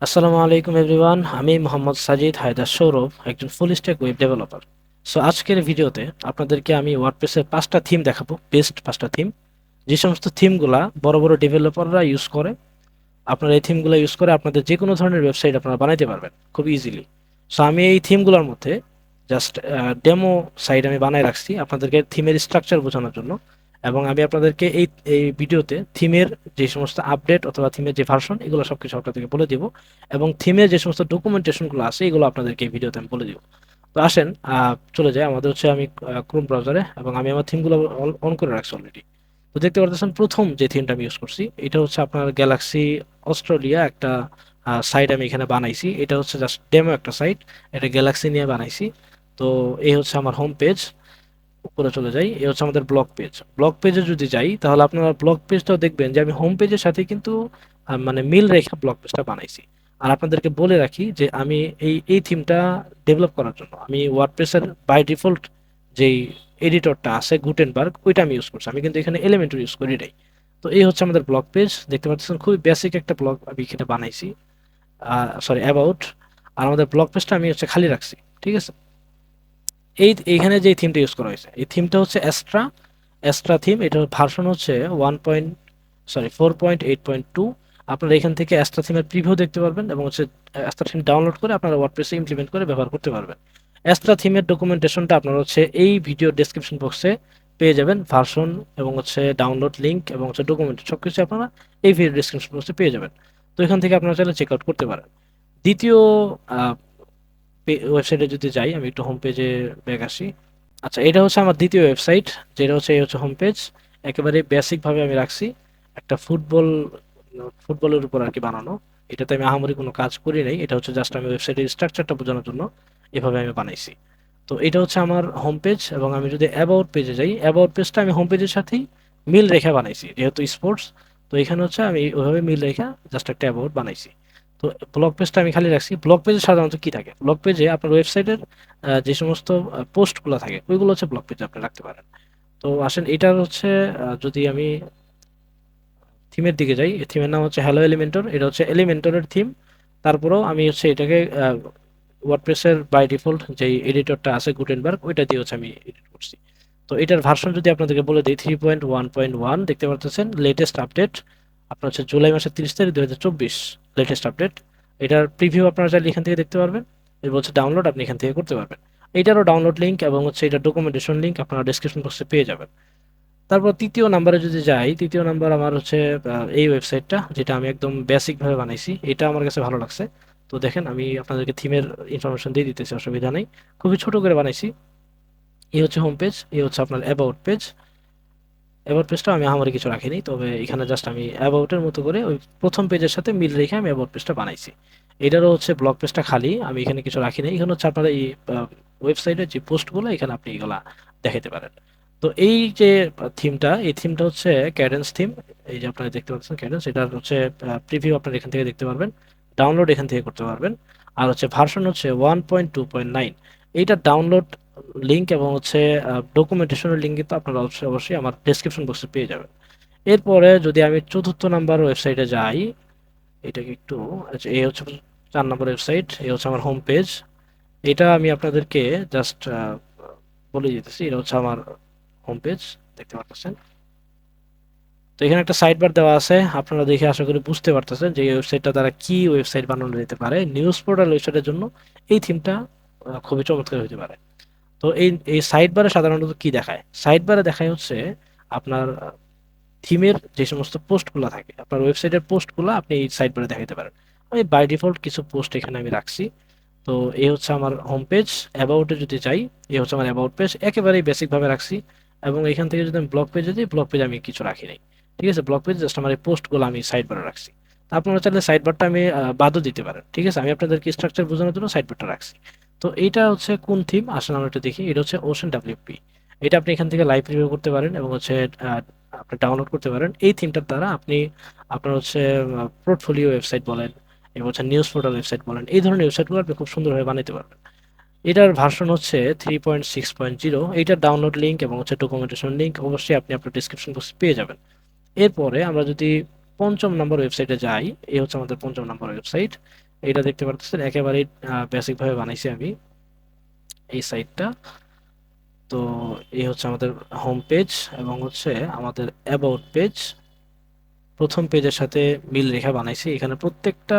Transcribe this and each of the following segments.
আসসালামু আলাইকুম এভরিওয়ান, আমি মোহাম্মদ সাজিদ হায়দার সৌরভ, একজন full stack web developer. So আজকের ভিডিওতে আপনাদেরকে আমি ওয়ার্ডপ্রেসের 5টা থিম দেখাবো, বেস্ট 5টা থিম, যে সমস্ত থিমগুলা বড় বড় ডেভেলপাররা ইউজ করে। আপনারা এই থিমগুলো ইউজ করে আপনাদের যে কোনো ধরনের ওয়েবসাইট আপনারা বানাইতে পারবেন খুব ইজিলি। সো আমি এই থিমগুলোর মধ্যে জাস্ট ডেমো সাইট আমি বানায় রাখছি আপনাদেরকে থিমের স্ট্রাকচার বোঝানোর জন্য, এবং আমি আপনাদেরকে এই এই ভিডিওতে থিমের যে সমস্ত আপডেট অথবা থিমের যে ভার্সন এগুলো সবকিছু আপনাদেরকে বলে দিব, এবং থিমের যে সমস্ত ডকুমেন্টেশনগুলো আছে এগুলো আপনাদেরকে এই ভিডিওতে আমি বলে দিব। তো আসেন চলে যাই আমাদের হচ্ছে আমি ক্রোম ব্রাউজারে, এবং আমি আমার থিমগুলো অন করে রাখছি অলরেডি। তো দেখতে পারতেছেন প্রথম যে থিমটা আমি ইউজ করছি এটা হচ্ছে আপনার গ্যালাক্সি অস্ট্রেলিয়া একটা সাইট আমি এখানে বানাইছি। এটা হচ্ছে জাস্ট ডেমো একটা সাইট, এটা গ্যালাক্সি নিয়ে বানাইছি। তো এই হচ্ছে আমার হোম পেজ। উপরে চলে যাই, এই হচ্ছে আমাদের ব্লগ পেজ। ব্লগ পেজে যদি যাই তাহলে আপনারা ব্লগ পেজটাও দেখবেন যে আমি হোম পেজের সাথে কিন্তু মানে মিল রেখে ব্লগ পেজটা বানাইছি। আর আপনাদেরকে বলে রাখি যে আমি এই থিমটা ডেভেলপ করার জন্য আমি ওয়ার্ডপ্রেসের বাই ডিফল্ট যেই এডিটরটা আছে গুটেনবার্গ ওইটা আমি ইউজ করছি, আমি কিন্তু এখানে এলিমেন্টর ইউজ করি নাই। তো এই হচ্ছে আমাদের ব্লগ পেজ, দেখতে পাচ্ছেন খুবই বেসিক একটা ব্লগ আমি এখানে বানাইছি, সরি অ্যাবাউট। আর আমাদের ব্লগ পেজটা আমি হচ্ছে খালি রাখছি, ঠিক আছে। এইখানে যে থিমটা ইউজ করা হয়েছে এই থিমটা হচ্ছে অ্যাস্ট্রা অ্যাস্ট্রা থিম। এটার ভার্সন হচ্ছে 4.8.2। আপনারা এখান থেকে অ্যাস্ট্রা থিমের প্রিভিউ দেখতে পারবেন, এবং হচ্ছে অ্যাস্ট্রা থিম ডাউনলোড করে আপনারা ওয়ার্ডপ্রেসে ইমপ্লিমেন্ট করে ব্যবহার করতে পারবেন। অ্যাস্ট্রা থিমের ডকুমেন্টেশনটা আপনারা হচ্ছে এই ভিডিও ডেসক্রিপশন বক্সে পেয়ে যাবেন, ভার্সন এবং হচ্ছে ডাউনলোড লিঙ্ক এবং হচ্ছে ডকুমেন্ট সবকিছু আপনারা এই ভিডিও ডেসক্রিপশন বক্সে পেয়ে যাবেন। তো এখান থেকে আপনারা চাইলে চেক আউট করতে পারেন। দ্বিতীয় ওয়েবসাইটে যদি যাই, আমি একটু হোম পেজে ব্যাক আসি। আচ্ছা, এটা হচ্ছে আমার দ্বিতীয় ওয়েবসাইট, যেটা হচ্ছে এই হচ্ছে হোম পেজ। একেবারে বেসিক ভাবে আমি রাখছি, একটা ফুটবলের উপর আর কি বানানো। এটাতে আমি আহামরি কোনো কাজ করি নাই, এটা হচ্ছে জাস্ট আমি ওয়েবসাইটের স্ট্রাকচারটা বোঝানোর জন্য এভাবে আমি বানাইছি। তো এটা হচ্ছে আমার হোম পেজ, এবং আমি যদি অ্যাবাউট পেজে যাই, অ্যাবাউট পেজটা আমি হোম পেজের সাথেই মিল রেখে বানাইছি যেহেতু স্পোর্টস। তো এখানে হচ্ছে আমি ওইভাবে মিল রেখে জাস্ট একটা অ্যাবাউট বানাইছি। তো ব্লগ পেজটা আমি খালি রাখছি। ব্লগ পেজে সাধারণত কি থাকে, ব্লগ পেজে আপনার ওয়েবসাইটের যে সমস্ত পোস্টগুলো থাকে ওইগুলো হচ্ছে ব্লগ পেজে আপনি রাখতে পারেন। তো আসেন এটার হচ্ছে যদি আমি থিমের দিকে যাই, থিমের নাম হচ্ছে হ্যালো এলিমেন্টর, এটা হচ্ছে এলিমেন্টরের থিম। তারপরেও আমি হচ্ছে এটাকে ওয়ার্ডপ্রেসের বাই ডিফল্ট যে এডিটরটা আছে গুটেনবার্গ ওইটা দিয়ে হচ্ছে আমি এডিট করছি। তো এটার ভার্সন যদি আপনাদেরকে বলে দিই 3.1.1, দেখতে পাচ্ছেন লেটেস্ট আপডেট আপনার হচ্ছে জুলাই মাসের 30 তারিখ 2024 লেটেস্ট আপডেট। এটার প্রিভিউ আপনারা চাইলে এখান থেকে দেখতে পারবেন, এর হচ্ছে ডাউনলোড আপনি এখান থেকে করতে পারবেন। এটারও ডাউনলোড লিঙ্ক এবং হচ্ছে এটা ডকুমেন্টেশন লিঙ্ক আপনারা ডেসক্রিপশন বক্সে পেয়ে যাবেন। তারপর তৃতীয় নাম্বারে যদি যাই, তৃতীয় নাম্বার আমার হচ্ছে এই ওয়েবসাইটটা, যেটা আমি একদম বেসিক ভাবে বানাইছি, এটা আমার কাছে ভালো লাগছে। তো দেখেন আমি আপনাদেরকে থিমের ইনফরমেশন দিয়ে দিতেছি, অসুবিধা নেই। খুবই ছোট করে বানাইছি। এই হচ্ছে হোম পেজ, এই হচ্ছে আপনার অ্যাবাউট পেজ। অ্যাবাউট পেজটা আমি আমার কিছু রাখিনি, তবে এখানে জাস্ট আমি অ্যাবাউটের মতো করে ওই প্রথম পেজের সাথে মিল রেখে আমি অ্যাবাউট পেজটা বানাইছি। এটারও হচ্ছে ব্লগ পেজটা খালি, আমি এখানে কিছু রাখিনি। এখানে হচ্ছে আপনারা এই ওয়েবসাইটের যে পোস্টগুলো এখানে আপনি এগুলা দেখাতে পারেন। তো এই যে থিমটা, এই থিমটা হচ্ছে ক্যাডেন্স থিম। এই যে আপনারা দেখতে পাচ্ছেন ক্যাডেন্স, এটার হচ্ছে প্রিভিউ আপনারা এখান থেকে দেখতে পারবেন, ডাউনলোড এখান থেকে করতে পারবেন। আর হচ্ছে ভার্সন হচ্ছে 1.2.9। এইটা ডাউনলোড লিঙ্ক এবং হচ্ছে ডকুমেন্টেশনের লিঙ্ক কিন্তু আপনারা অবশ্যই অবশ্যই আমার ডেসক্রিপশন বক্সে পেয়ে যাবেন। এরপরে যদি আমি চতুর্থ নাম্বার ওয়েবসাইটে যাই, এটাকে একটু, আচ্ছা এই হচ্ছে 4 নম্বর ওয়েবসাইট, এই হচ্ছে আমার হোম পেজ। এটা আমি আপনাদেরকে জাস্ট বলে দিতেছি, এটা হচ্ছে আমার হোম পেজ, দেখতে পাচ্ছেন। তো এখানে একটা সাইড বার দেওয়া আছে, আপনারা দেখে আশা করি বুঝতে পারতেছেন যে এই ওয়েবসাইটটা দ্বারা কি ওয়েবসাইট বানানো যেতে পারে। নিউজ পোর্টাল ওয়েবসাইটের জন্য এই থিমটা খুবই চমৎকার হতে পারে। তো এই এই সাইড বারে সাধারণত কি দেখায়, সাইড বারে দেখায় হচ্ছে আপনার থিমের যে সমস্ত পোস্টগুলো থাকে, আপনার ওয়েবসাইটের পোস্টগুলো আপনি এই সাইড বারে দেখাতে পারেন। আমি বাই ডিফল্ট কিছু পোস্ট এখানে আমি রাখছি। তো এই হচ্ছে আমার হোম পেজ। অ্যাবাউটে যদি যাই, এই হচ্ছে আমার অ্যাবাউট পেজ, একেবারেই বেসিক ভাবে রাখছি। এবং এখান থেকে যদি আমি ব্লগ পেজে যাই, ব্লগ পেজে আমি কিছু রাখি নাই, ঠিক আছে। ব্লগ পেজ জাস্ট আমার এই পোস্টগুলো আমি সাইড বারে রাখছি। তা আপনারা চাইলে সাইড বারটা আমি বাদও দিতে পারেন, ঠিক আছে। আমি আপনাদেরকে স্ট্রাকচার বোঝানোর জন্য সাইড বারটা রাখছি। তো এইটা হচ্ছে কোন থিম, আসলে আমরা একটু দেখি। এটা হচ্ছে ওশন ডাব্লিউপি। এটা আপনি এখান থেকে লাইভ রিভিউ করতে পারেন এবং হচ্ছে আপনি ডাউনলোড করতে পারেন। এই থিমটার দ্বারা আপনি আপনার হচ্ছে পোর্টফোলিও ওয়েবসাইট বলেন এবং হচ্ছে নিউজ পোর্টাল ওয়েবসাইট বলেন, এই ধরনের ওয়েবসাইটগুলো আপনি খুব সুন্দরভাবে বানাতে পারবেন। এটার ভার্সন হচ্ছে 3.6.0। এইটার ডাউনলোড লিঙ্ক এবং হচ্ছে ডকুমেন্টেশন লিঙ্ক অবশ্যই আপনি আপনার ডিসক্রিপশন বক্সে পেয়ে যাবেন। এরপরে আমরা যদি পঞ্চম নম্বর ওয়েবসাইটে যাই, এই হচ্ছে আমাদের পঞ্চম নম্বর ওয়েবসাইট। এটা দেখতে পারতেছেন একেবারেই বেসিক ভাবে বানাইছি আমি এই সাইটটা। তো এই হচ্ছে আমাদের হোম পেজ এবং হচ্ছে আমাদের অ্যাবাউট পেজ। প্রথম পেজের সাথে মিল রেখা বানাইছি। এখানে প্রত্যেকটা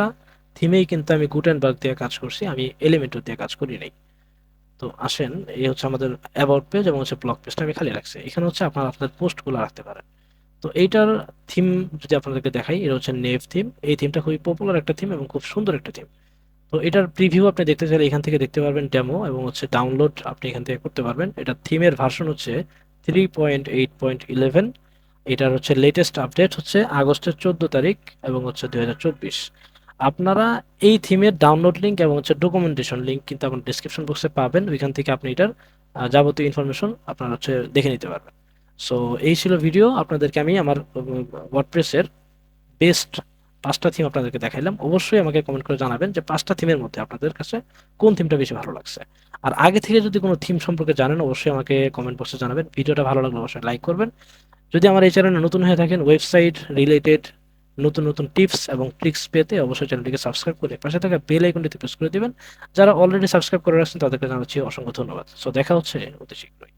থিমেই কিন্তু আমি গুটেনবার্গ দিয়ে কাজ করছি, আমি এলিমেন্টর দিয়ে কাজ করি নাই। তো আসেন, এই হচ্ছে আমাদের অ্যাবাউট পেজ এবং হচ্ছে ব্লগ পেজটা আমি খালি রাখছি। এখানে হচ্ছে আপনারা আপনাদের পোস্টগুলো রাখতে পারেন। তো এইটার থিম যদি আপনাদেরকে দেখাই, এটা হচ্ছে নেভ থিম। এই থিমটা খুবই পপুলার একটা থিম এবং খুব সুন্দর একটা থিম। তো এটার প্রিভিউ আপনি দেখতে চাইলে এখান থেকে দেখতে পারবেন, ডেমো এবং হচ্ছে ডাউনলোড আপনি এখান থেকে করতে পারবেন। এটা থিমের ভার্সন হচ্ছে 3.8.11। এটার হচ্ছে লেটেস্ট আপডেট হচ্ছে আগস্টের 14 তারিখ এবং হচ্ছে 2024। আপনারা এই থিমের ডাউনলোড লিঙ্ক এবং হচ্ছে ডকুমেন্টেশন লিঙ্ক কিন্তু আপনার ডিসক্রিপশন বক্সে পাবেন। ওইখান থেকে আপনি এটার যাবতীয় ইনফরমেশন আপনারা হচ্ছে দেখে নিতে পারবেন। সো এই ছিল ভিডিও, আপনাদেরকে আমি আমার ওয়ার্ডপ্রেসের বেস্ট 5টা থিম আপনাদেরকে দেখাইলাম। অবশ্যই আমাকে কমেন্ট করে জানাবেন যে 5টা থিমের মধ্যে আপনাদের কাছে কোন থিমটা বেশি ভালো লাগছে। আর আগে থেকে যদি কোনো থিম সম্পর্কে জানেন অবশ্যই আমাকে কমেন্ট বক্সে জানাবেন। ভিডিওটা ভালো লাগলে অবশ্যই লাইক করবেন। যদি আমার এই চ্যানেলে নতুন হয়ে থাকেন, ওয়েবসাইট রিলেটেড নতুন নতুন টিপস এবং ট্রিক্স পেতে অবশ্যই চ্যানেলটিকে সাবস্ক্রাইব করে পাশে থাকা বেল আইকনটিতে প্রেস করে দিবেন। যারা অলরেডি সাবস্ক্রাইব করে রাখছেন তাদেরকে জানাচ্ছি অসংখ্য ধন্যবাদ। সো দেখা হচ্ছে অতি শীঘ্রই।